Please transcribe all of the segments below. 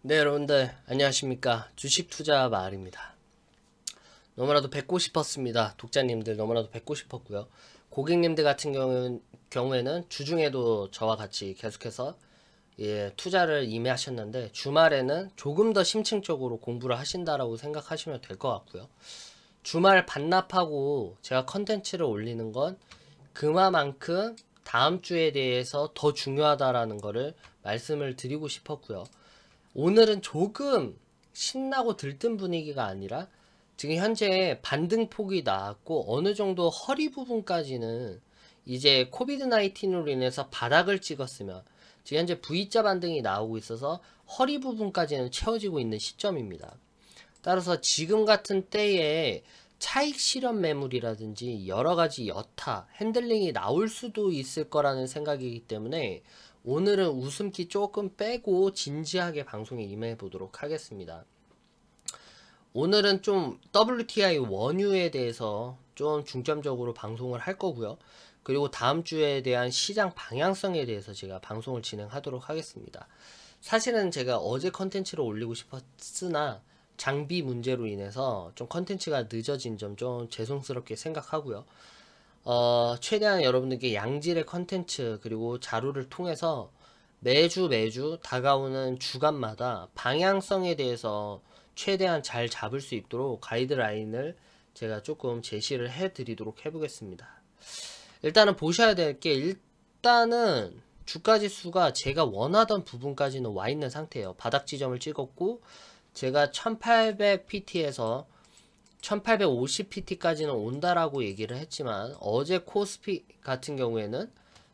네, 여러분들 안녕하십니까. 주식 투자 마을입니다. 너무나도 뵙고 싶었습니다. 독자님들 너무나도 뵙고 싶었고요. 고객님들 같은 경우에는 주중에도 저와 같이 계속해서 투자를 임해하셨는데 주말에는 조금 더 심층적으로 공부를 하신다라고 생각하시면 될 것 같고요. 주말 반납하고 제가 컨텐츠를 올리는 건 그만큼 다음 주에 대해서 더 중요하다라는 거를 말씀을 드리고 싶었고요. 오늘은 조금 신나고 들뜬 분위기가 아니라 지금 현재 반등폭이 나왔고 어느 정도 허리 부분까지는 이제 코비드 19으로 인해서 바닥을 찍었으면 지금 현재 V자 반등이 나오고 있어서 허리 부분까지는 채워지고 있는 시점입니다. 따라서 지금 같은 때에 차익 실현 매물이라든지 여러가지 여타 핸들링이 나올 수도 있을 거라는 생각이기 때문에 오늘은 웃음기 조금 빼고 진지하게 방송에 임해 보도록 하겠습니다. 오늘은 좀 WTI 원유에 대해서 좀 중점적으로 방송을 할 거고요. 그리고 다음 주에 대한 시장 방향성에 대해서 제가 방송을 진행하도록 하겠습니다. 사실은 제가 어제 컨텐츠를 올리고 싶었으나 장비 문제로 인해서 좀 컨텐츠가 늦어진 점 좀 죄송스럽게 생각하고요. 최대한 여러분들께 양질의 컨텐츠 그리고 자료를 통해서 매주 다가오는 주간마다 방향성에 대해서 최대한 잘 잡을 수 있도록 가이드라인을 제가 조금 제시를 해 드리도록 해보겠습니다. 일단은 보셔야 될 게 일단은 주가지수가 제가 원하던 부분까지는 와 있는 상태예요. 바닥 지점을 찍었고 제가 1800pt에서 1850pt까지는 온다라고 얘기를 했지만 어제 코스피 같은 경우에는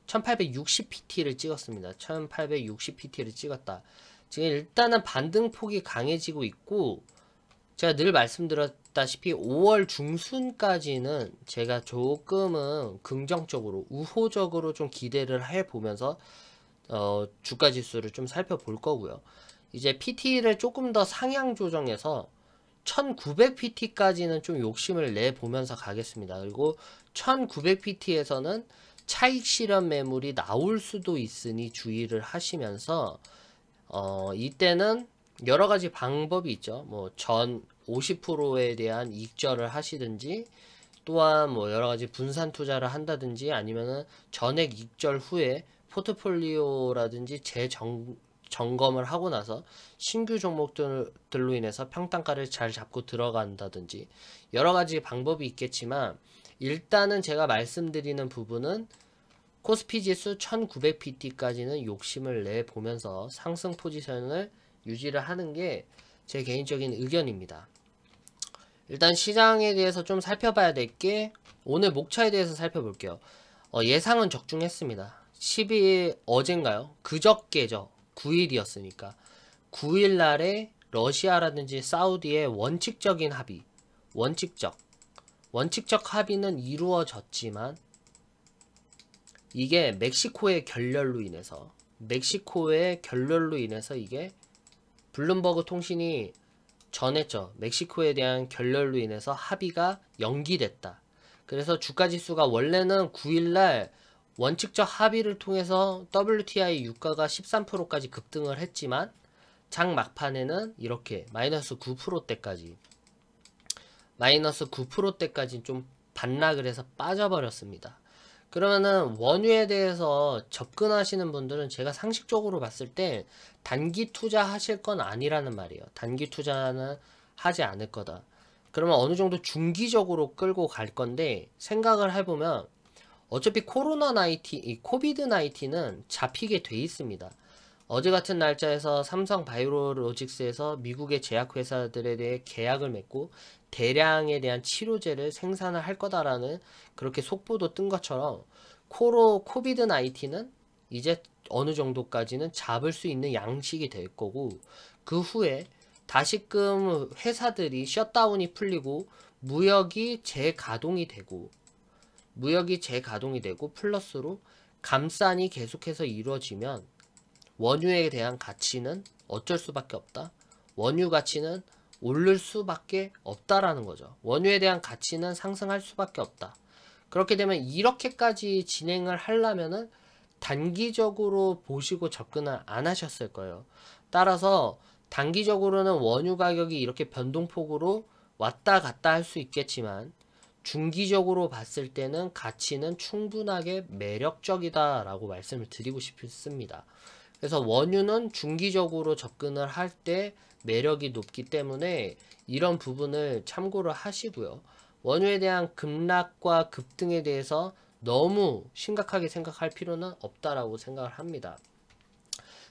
1860pt를 찍었습니다. 1860pt를 찍었다. 지금 일단은 반등폭이 강해지고 있고 제가 늘 말씀드렸다시피 5월 중순까지는 제가 조금은 긍정적으로 우호적으로 좀 기대를 해보면서 주가 지수를 좀 살펴볼 거고요. 이제 PT를 조금 더 상향 조정해서 1900pt까지는 좀 욕심을 내보면서 가겠습니다. 그리고 1900pt에서는 차익 실현 매물이 나올 수도 있으니 주의를 하시면서 이때는 여러 가지 방법이 있죠. 뭐 전 50%에 대한 익절을 하시든지 또한 뭐 여러 가지 분산 투자를 한다든지 아니면은 전액 익절 후에 포트폴리오라든지 점검을 하고 나서 신규 종목들로 인해서 평단가를 잘 잡고 들어간다든지 여러 가지 방법이 있겠지만 일단은 제가 말씀드리는 부분은 코스피 지수 1900pt까지는 욕심을 내 보면서 상승 포지션을 유지를 하는 게 제 개인적인 의견입니다. 일단 시장에 대해서 좀 살펴봐야 될 게 오늘 목차에 대해서 살펴볼게요. 예상은 적중했습니다. 12일 어젠가요? 그저께죠. 9일이었으니까 9일 날에 러시아라든지 사우디의 원칙적인 합의, 원칙적 합의는 이루어졌지만 이게 멕시코의 결렬로 인해서 이게 블룸버그 통신이 전했죠. 멕시코에 대한 결렬로 인해서 합의가 연기됐다. 그래서 주가지수가 원래는 9일날 원칙적 합의를 통해서 WTI 유가가 13%까지 급등을 했지만 장 막판에는 이렇게 마이너스 9%대까지 좀 반락을 해서 빠져버렸습니다. 그러면은 원유에 대해서 접근하시는 분들은 제가 상식적으로 봤을 때 단기 투자 하실 건 아니라는 말이에요. 단기 투자는 하지 않을 거다. 그러면 어느 정도 중기적으로 끌고 갈 건데 생각을 해보면 어차피 코비드 19는 잡히게 돼 있습니다. 어제 같은 날짜에서 삼성 바이오로직스에서 미국의 제약회사들에 대해 계약을 맺고 대량에 대한 치료제를 생산을 할 거다라는 그렇게 속보도 뜬 것처럼 코비드 19는 이제 어느 정도까지는 잡을 수 있는 양식이 될 거고 그 후에 다시금 회사들이 셧다운이 풀리고 무역이 재가동이 되고 플러스로 감산이 계속해서 이루어지면 원유에 대한 가치는 어쩔 수밖에 없다. 원유 가치는 오를 수밖에 없다라는 거죠. 원유에 대한 가치는 상승할 수밖에 없다. 그렇게 되면 이렇게까지 진행을 하려면은 단기적으로 보시고 접근을 안 하셨을 거예요. 따라서 단기적으로는 원유 가격이 이렇게 변동폭으로 왔다 갔다 할 수 있겠지만 중기적으로 봤을 때는 가치는 충분하게 매력적이다 라고 말씀을 드리고 싶습니다. 그래서 원유는 중기적으로 접근을 할 때 매력이 높기 때문에 이런 부분을 참고를 하시고요. 원유에 대한 급락과 급등에 대해서 너무 심각하게 생각할 필요는 없다라고 생각을 합니다.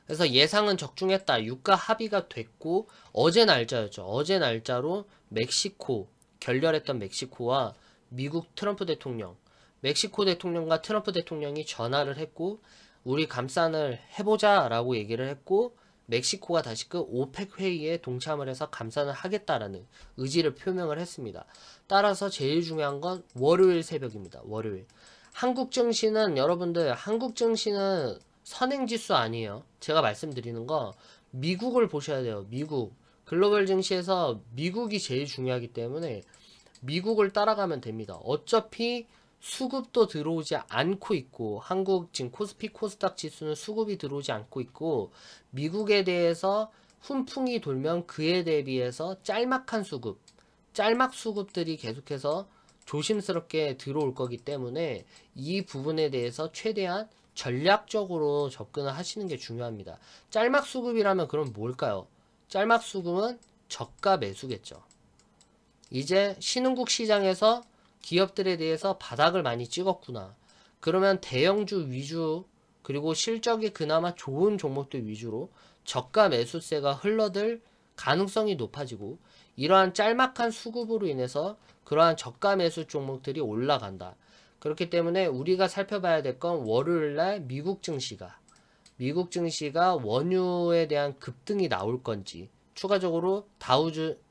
그래서 예상은 적중했다. 유가 합의가 됐고 어제 날짜였죠. 어제 날짜로 멕시코 결렬했던 멕시코와 미국 트럼프 대통령, 멕시코 대통령과 트럼프 대통령이 전화를 했고 우리 감산을 해보자 라고 얘기를 했고 멕시코가 다시 그 오펙 회의에 동참을 해서 감산을 하겠다라는 의지를 표명을 했습니다. 따라서 제일 중요한 건 월요일 새벽입니다. 월요일. 한국 증시는 여러분들 한국 증시는 선행지수 아니에요. 제가 말씀드리는 거 미국을 보셔야 돼요. 미국. 글로벌 증시에서 미국이 제일 중요하기 때문에 미국을 따라가면 됩니다. 어차피 수급도 들어오지 않고 있고 한국 지금 코스피 코스닥 지수는 수급이 들어오지 않고 있고 미국에 대해서 훈풍이 돌면 그에 대비해서 짤막한 수급, 짤막 수급들이 계속해서 조심스럽게 들어올 거기 때문에 이 부분에 대해서 최대한 전략적으로 접근을 하시는 게 중요합니다. 짤막 수급이라면 그럼 뭘까요? 짤막 수급은 저가 매수겠죠. 이제 신흥국 시장에서 기업들에 대해서 바닥을 많이 찍었구나. 그러면 대형주 위주 그리고 실적이 그나마 좋은 종목들 위주로 저가 매수세가 흘러들 가능성이 높아지고 이러한 짤막한 수급으로 인해서 그러한 저가 매수 종목들이 올라간다. 그렇기 때문에 우리가 살펴봐야 될 건 월요일날 미국 증시가 원유에 대한 급등이 나올 건지 추가적으로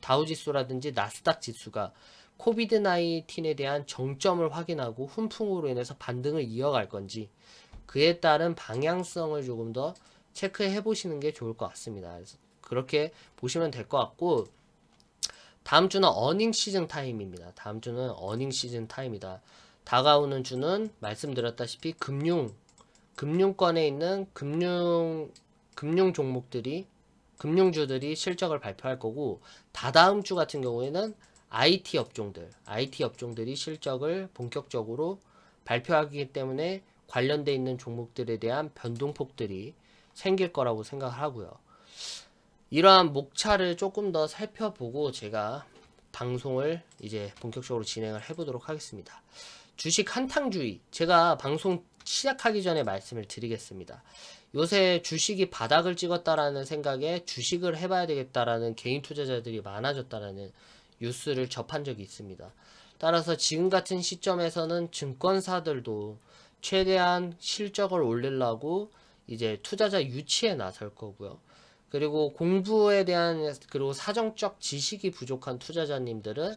다우지수라든지 나스닥 지수가 코비드 19에 대한 정점을 확인하고 훈풍으로 인해서 반등을 이어갈 건지 그에 따른 방향성을 조금 더 체크해 보시는 게 좋을 것 같습니다. 그래서 그렇게 보시면 될 것 같고 다음 주는 어닝 시즌 타임입니다. 다음 주는 어닝 시즌 타임이다. 다가오는 주는 말씀드렸다시피 금융권에 있는 금융 종목들이 금융주들이 실적을 발표할 거고 다다음 주 같은 경우에는 IT 업종들이 실적을 본격적으로 발표하기 때문에 관련돼 있는 종목들에 대한 변동폭들이 생길 거라고 생각을 하고요. 이러한 목차를 조금 더 살펴보고 제가 방송을 이제 본격적으로 진행을 해보도록 하겠습니다. 주식 한탕주의 제가 방송 시작하기 전에 말씀을 드리겠습니다. 요새 주식이 바닥을 찍었다라는 생각에 주식을 해봐야 되겠다라는 개인 투자자들이 많아졌다라는 뉴스를 접한 적이 있습니다. 따라서 지금 같은 시점에서는 증권사들도 최대한 실적을 올리려고 이제 투자자 유치에 나설 거고요. 그리고 공부에 대한 그리고 사정적 지식이 부족한 투자자님들은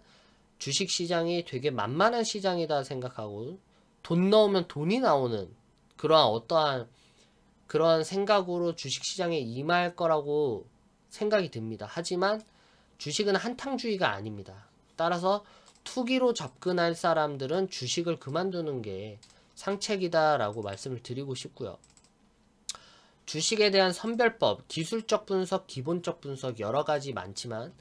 주식시장이 되게 만만한 시장이다 생각하고 돈 넣으면 돈이 나오는 그러한 생각으로 주식시장에 임할 거라고 생각이 듭니다. 하지만 주식은 한탕주의가 아닙니다. 따라서 투기로 접근할 사람들은 주식을 그만두는 게 상책이다라고 말씀을 드리고 싶고요. 주식에 대한 선별법, 기술적 분석, 기본적 분석 여러 가지 많지만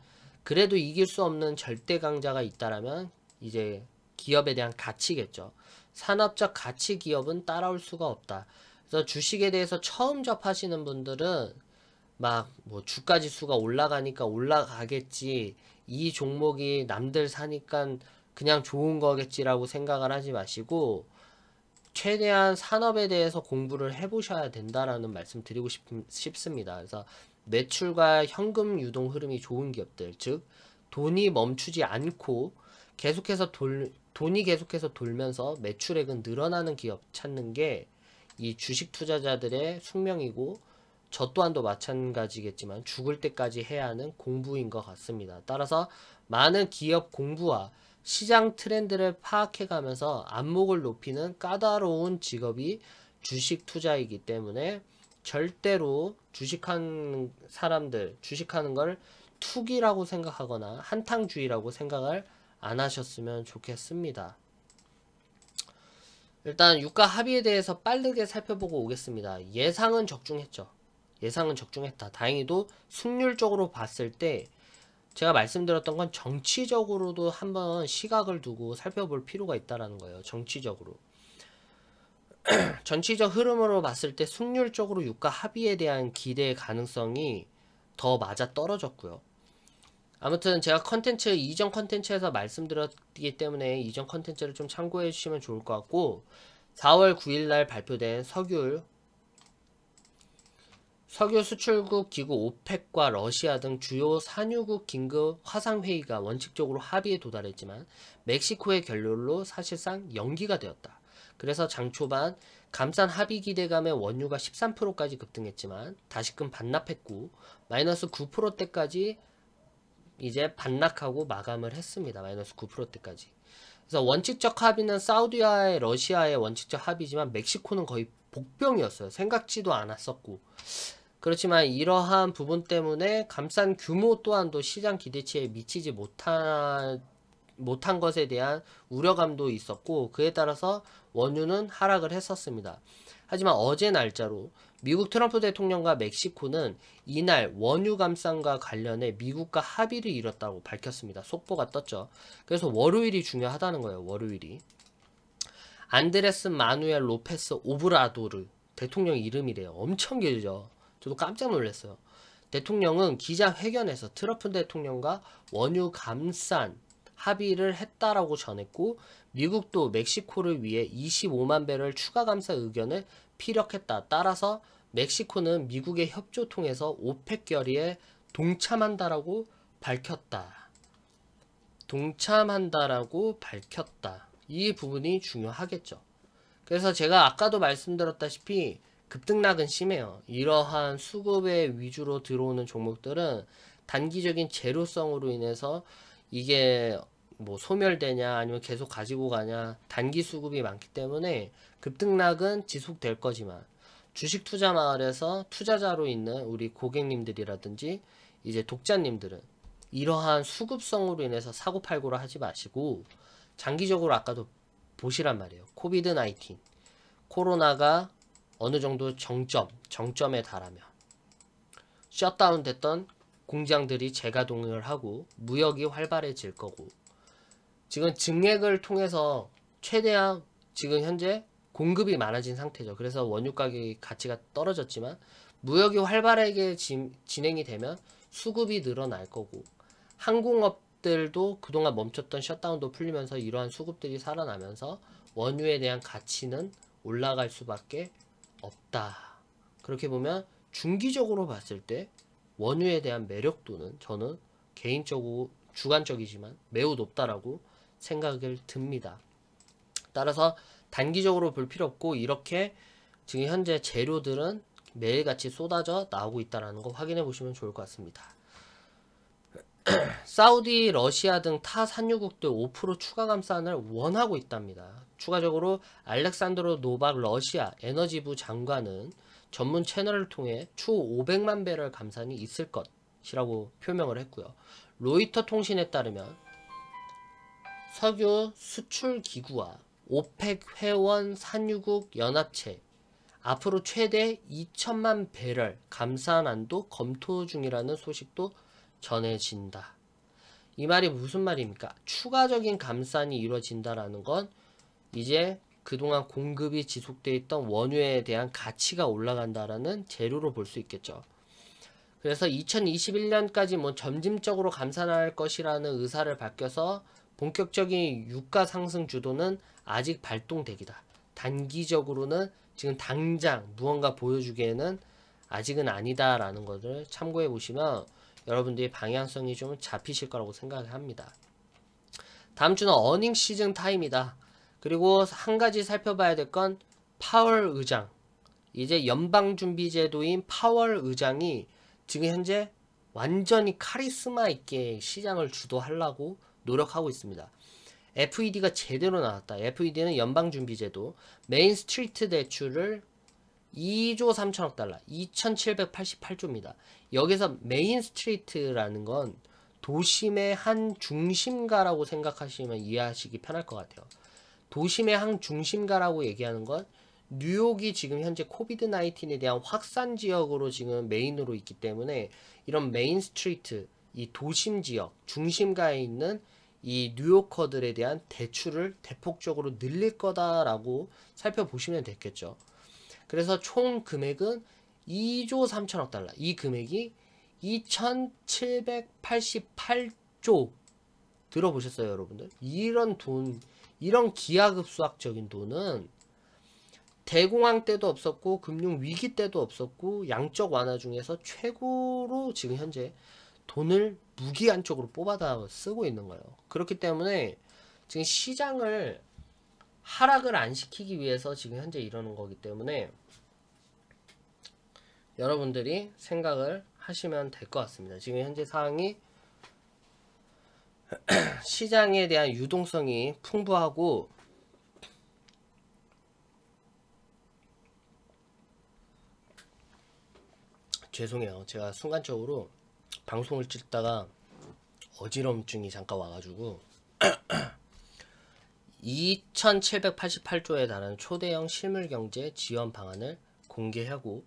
그래도 이길 수 없는 절대 강자가 있다라면 이제 기업에 대한 가치겠죠. 산업적 가치 기업은 따라올 수가 없다. 그래서 주식에 대해서 처음 접하시는 분들은 막 뭐 주가 지수가 올라가니까 올라가겠지. 이 종목이 남들 사니까 그냥 좋은 거겠지라고 생각을 하지 마시고 최대한 산업에 대해서 공부를 해보셔야 된다라는 말씀 드리고 싶습니다. 그래서 매출과 현금 유동 흐름이 좋은 기업들, 즉 돈이 멈추지 않고 돈이 계속해서 돌면서 매출액은 늘어나는 기업 찾는 게 이 주식 투자자들의 숙명이고 저 또한도 마찬가지겠지만 죽을 때까지 해야 하는 공부인 것 같습니다. 따라서 많은 기업 공부와 시장 트렌드를 파악해가면서 안목을 높이는 까다로운 직업이 주식 투자이기 때문에 절대로 주식하는 사람들, 주식하는 걸 투기라고 생각하거나 한탕주의라고 생각을 안 하셨으면 좋겠습니다. 일단 유가 합의에 대해서 빠르게 살펴보고 오겠습니다. 예상은 적중했죠. 예상은 적중했다. 다행히도 승률적으로 봤을 때 제가 말씀드렸던 건 정치적으로도 한번 시각을 두고 살펴볼 필요가 있다라는 거예요. 정치적으로. 전체적 흐름으로 봤을 때 승률적으로 유가 합의에 대한 기대 가능성이 더 맞아 떨어졌고요. 아무튼 제가 이전 컨텐츠에서 말씀드렸기 때문에 이전 컨텐츠를 좀 참고해 주시면 좋을 것 같고, 4월 9일 날 발표된 석유 수출국 기구 오펙과 러시아 등 주요 산유국 긴급 화상회의가 원칙적으로 합의에 도달했지만 멕시코의 결렬로 사실상 연기가 되었다. 그래서 장 초반 감산 합의 기대감에 원유가 13%까지 급등했지만 다시금 반납했고 마이너스 9%대까지 이제 반락하고 마감을 했습니다. 마이너스 9%대까지. 그래서 원칙적 합의는 사우디와의 러시아의 원칙적 합의지만 멕시코는 거의 복병이었어요. 생각지도 않았었고. 그렇지만 이러한 부분 때문에 감산 규모 또한도 시장 기대치에 미치지 못한 것에 대한 우려감도 있었고, 그에 따라서 원유는 하락을 했었습니다. 하지만 어제 날짜로 미국 트럼프 대통령과 멕시코는 이날 원유 감산과 관련해 미국과 합의를 이뤘다고 밝혔습니다. 속보가 떴죠. 그래서 월요일이 중요하다는 거예요. 월요일이. 안드레스 마누엘 로페스 오브라도르 대통령 이름이래요. 엄청 길죠. 저도 깜짝 놀랐어요. 대통령은 기자회견에서 트럼프 대통령과 원유 감산 합의를 했다라고 전했고, 미국도 멕시코를 위해 25만 배럴 추가 감사 의견을 피력했다. 따라서 멕시코는 미국의 협조 통해서 오펙 결의에 동참한다라고 밝혔다. 이 부분이 중요하겠죠. 그래서 제가 아까도 말씀드렸다시피 급등락은 심해요. 이러한 수급에 위주로 들어오는 종목들은 단기적인 재료성으로 인해서 이게 뭐 소멸되냐 아니면 계속 가지고 가냐 단기 수급이 많기 때문에 급등락은 지속될 거지만, 주식 투자 마을에서 투자자로 있는 우리 고객님들이라든지 이제 독자님들은 이러한 수급성으로 인해서 사고팔고를 하지 마시고 장기적으로 아까도 보시란 말이에요. 코비드 19 코로나가 어느 정도 정점에 달하면 셧다운 됐던 공장들이 재가동을 하고 무역이 활발해질 거고, 지금 증액을 통해서 최대한 지금 현재 공급이 많아진 상태죠. 그래서 원유 가격이 가치가 떨어졌지만 무역이 활발하게 진행이 되면 수급이 늘어날 거고, 항공업들도 그동안 멈췄던 셧다운도 풀리면서 이러한 수급들이 살아나면서 원유에 대한 가치는 올라갈 수밖에 없다. 그렇게 보면 중기적으로 봤을 때 원유에 대한 매력도는 저는 개인적으로 주관적이지만 매우 높다라고 생각을 듭니다. 따라서 단기적으로 볼 필요 없고, 이렇게 지금 현재 재료들은 매일같이 쏟아져 나오고 있다는 거 확인해 보시면 좋을 것 같습니다. 사우디, 러시아 등 타 산유국들 5% 추가 감산을 원하고 있답니다. 추가적으로 알렉산드로 노박 러시아 에너지부 장관은 전문 채널을 통해 추후 500만 배럴 감산이 있을 것이라고 표명을 했고요. 로이터 통신에 따르면 석유 수출 기구와 오펙 회원 산유국 연합체 앞으로 최대 2천만 배럴 감산안도 검토 중이라는 소식도 전해진다. 이 말이 무슨 말입니까? 추가적인 감산이 이루어진다라는 건 이제 그동안 공급이 지속되어 있던 원유에 대한 가치가 올라간다라는 재료로 볼 수 있겠죠. 그래서 2021년까지 뭐 점진적으로 감산할 것이라는 의사를 밝혀서 본격적인 유가 상승 주도는 아직 발동되기다. 단기적으로는 지금 당장 무언가 보여주기에는 아직은 아니다라는 것을 참고해 보시면 여러분들이 방향성이 좀 잡히실 거라고 생각을 합니다. 다음 주는 어닝 시즌 타임이다. 그리고 한 가지 살펴봐야 될 건 파월 의장, 이제 연방준비제도인 파월 의장이 지금 현재 완전히 카리스마 있게 시장을 주도하려고 노력하고 있습니다. FED가 제대로 나왔다. FED는 연방준비제도 메인 스트리트 대출을 2조 3천억 달러, 2788조입니다. 여기서 메인 스트리트라는 건 도심의 한 중심가라고 생각하시면 이해하시기 편할 것 같아요. 도심의 한 중심가라고 얘기하는 건 뉴욕이 지금 현재 코비드 19에 대한 확산 지역으로 지금 메인으로 있기 때문에 이런 메인 스트리트, 이 도심 지역, 중심가에 있는 이 뉴요커들에 대한 대출을 대폭적으로 늘릴 거다라고 살펴보시면 되겠죠. 그래서 총 금액은 2조 3천억 달러. 이 금액이 2,788조 들어보셨어요, 여러분들? 이런 돈, 이런 기하급수학적인 돈은 대공황 때도 없었고 금융 위기 때도 없었고 양적 완화 중에서 최고로 지금 현재 돈을 무기한적으로 뽑아다 쓰고 있는 거예요. 그렇기 때문에 지금 시장을 하락을 안 시키기 위해서 지금 현재 이러는 거기 때문에 여러분들이 생각을 하시면 될 것 같습니다. 지금 현재 상황이 시장에 대한 유동성이 풍부하고 죄송해요. 제가 순간적으로 방송을 찍다가 어지럼증이 잠깐 와가지고 2,788조에 달하는 초대형 실물경제 지원 방안을 공개하고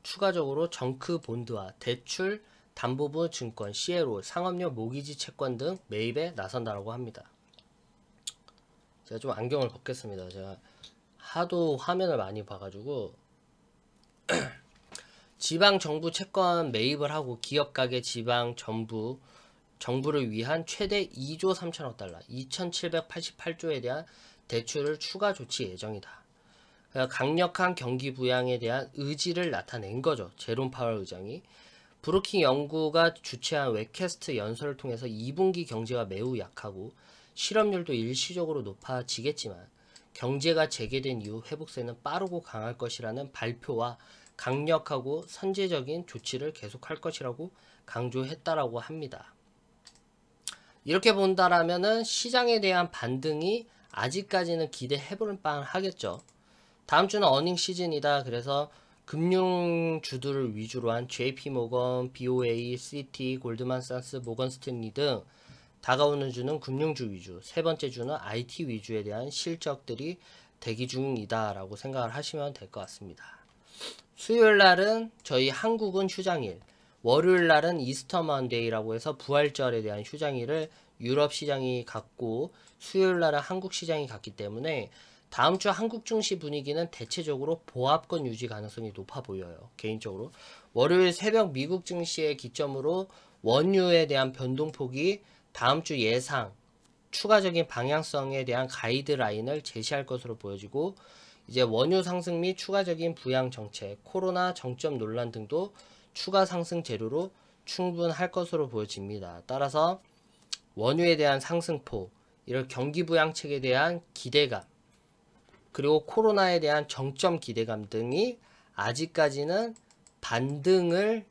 추가적으로 정크 본드와 대출 담보부 증권, CLO, 상업용 모기지 채권 등 매입에 나선다라고 합니다. 제가 좀 안경을 벗겠습니다. 제가 하도 화면을 많이 봐가지고 지방 정부 채권 매입을 하고 기업 가계 지방 정부를 위한 최대 2조 3천억 달러, 2,788조에 대한 대출을 추가 조치 예정이다. 강력한 경기 부양에 대한 의지를 나타낸 거죠. 제롬 파월 의장이. 브루킹 연구가 주최한 웹캐스트 연설을 통해서 2분기 경제가 매우 약하고 실업률도 일시적으로 높아지겠지만 경제가 재개된 이후 회복세는 빠르고 강할 것이라는 발표와 강력하고 선제적인 조치를 계속할 것이라고 강조했다라고 합니다. 이렇게 본다라면은 시장에 대한 반등이 아직까지는 기대해볼 만하겠죠. 다음 주는 어닝 시즌이다. 그래서 금융주들을 위주로 한 JP모건, BOA, CT, 골드만삭스, 모건스탠리 등 다가오는 주는 금융주 위주, 세 번째 주는 IT 위주에 대한 실적들이 대기 중이다 라고 생각을 하시면 될 것 같습니다. 수요일 날은 저희 한국은 휴장일, 월요일 날은 이스터 먼데이라고 해서 부활절에 대한 휴장일을 유럽 시장이 갖고 수요일 날은 한국 시장이 갖기 때문에 다음 주 한국 증시 분위기는 대체적으로 보합권 유지 가능성이 높아 보여요. 개인적으로. 월요일 새벽 미국 증시의 기점으로 원유에 대한 변동폭이 다음 주 예상, 추가적인 방향성에 대한 가이드라인을 제시할 것으로 보여지고 이제 원유 상승 및 추가적인 부양 정책, 코로나 정점 논란 등도 추가 상승 재료로 충분할 것으로 보여집니다. 따라서 원유에 대한 상승폭, 이런 경기 부양책에 대한 기대감, 그리고 코로나에 대한 정점 기대감 등이 아직까지는 반등을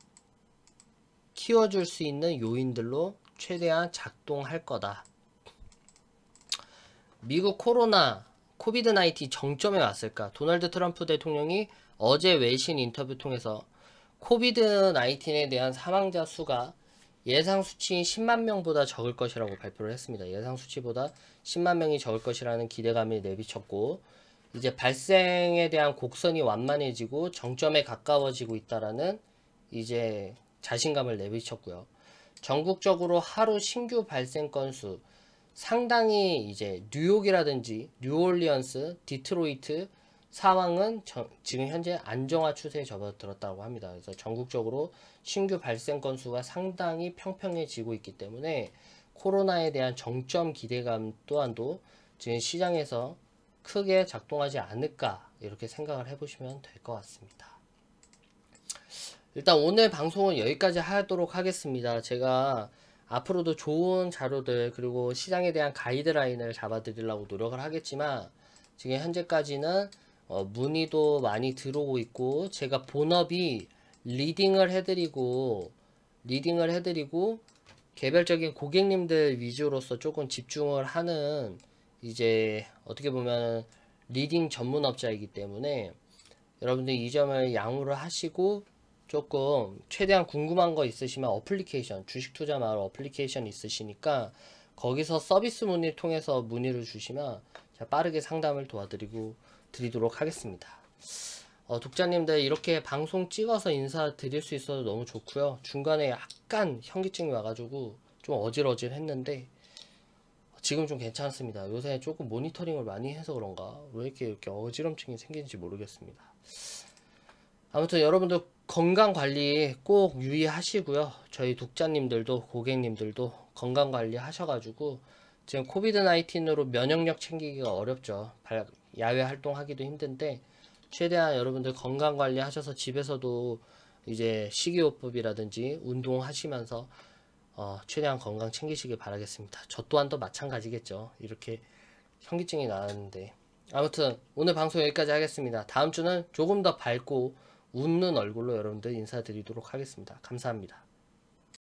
키워줄 수 있는 요인들로 최대한 작동할 거다. 미국 코로나, 코비드 19 정점에 왔을까? 도널드 트럼프 대통령이 어제 외신 인터뷰 통해서 코비드 19에 대한 사망자 수가 예상 수치인 10만 명보다 적을 것이라고 발표를 했습니다. 예상 수치보다 10만 명이 적을 것이라는 기대감을 내비쳤고 이제 발생에 대한 곡선이 완만해지고 정점에 가까워지고 있다라는 이제 자신감을 내비쳤고요. 전국적으로 하루 신규 발생 건수 상당히 이제 뉴욕이라든지 뉴올리언스, 디트로이트 상황은 지금 현재 안정화 추세에 접어들었다고 합니다. 그래서 전국적으로 신규 발생 건수가 상당히 평평해지고 있기 때문에 코로나에 대한 정점 기대감 또한도 지금 시장에서 크게 작동하지 않을까 이렇게 생각을 해보시면 될 것 같습니다. 일단 오늘 방송은 여기까지 하도록 하겠습니다. 제가 앞으로도 좋은 자료들 그리고 시장에 대한 가이드라인을 잡아드리려고 노력을 하겠지만 지금 현재까지는 문의도 많이 들어오고 있고 제가 본업이 리딩을 해드리고 개별적인 고객님들 위주로서 조금 집중을 하는 이제 어떻게 보면 리딩 전문업자이기 때문에 여러분들 이 점을 양호를 하시고 조금 최대한 궁금한 거 있으시면 어플리케이션 주식투자마을 어플리케이션 있으시니까 거기서 서비스 문의를 통해서 문의를 주시면 제가 빠르게 상담을 드리도록 하겠습니다. 독자님들 이렇게 방송 찍어서 인사드릴 수 있어서 너무 좋고요. 중간에 약간 현기증이 와가지고 좀 어질어질 했는데 지금 좀 괜찮습니다. 요새 조금 모니터링을 많이 해서 그런가 왜 이렇게 어지럼증이 생기는지 모르겠습니다. 아무튼 여러분들 건강관리 꼭 유의하시고요. 저희 독자님들도 고객님들도 건강관리 하셔가지고 지금 코비드 19으로 면역력 챙기기가 어렵죠. 야외 활동하기도 힘든데 최대한 여러분들 건강관리 하셔서 집에서도 이제 식이요법이라든지 운동하시면서 최대한 건강 챙기시길 바라겠습니다. 저 또한도 마찬가지겠죠. 이렇게 현기증이 나왔는데 아무튼 오늘 방송 여기까지 하겠습니다. 다음 주는 조금 더 밝고 웃는 얼굴로 여러분들 인사드리도록 하겠습니다. 감사합니다.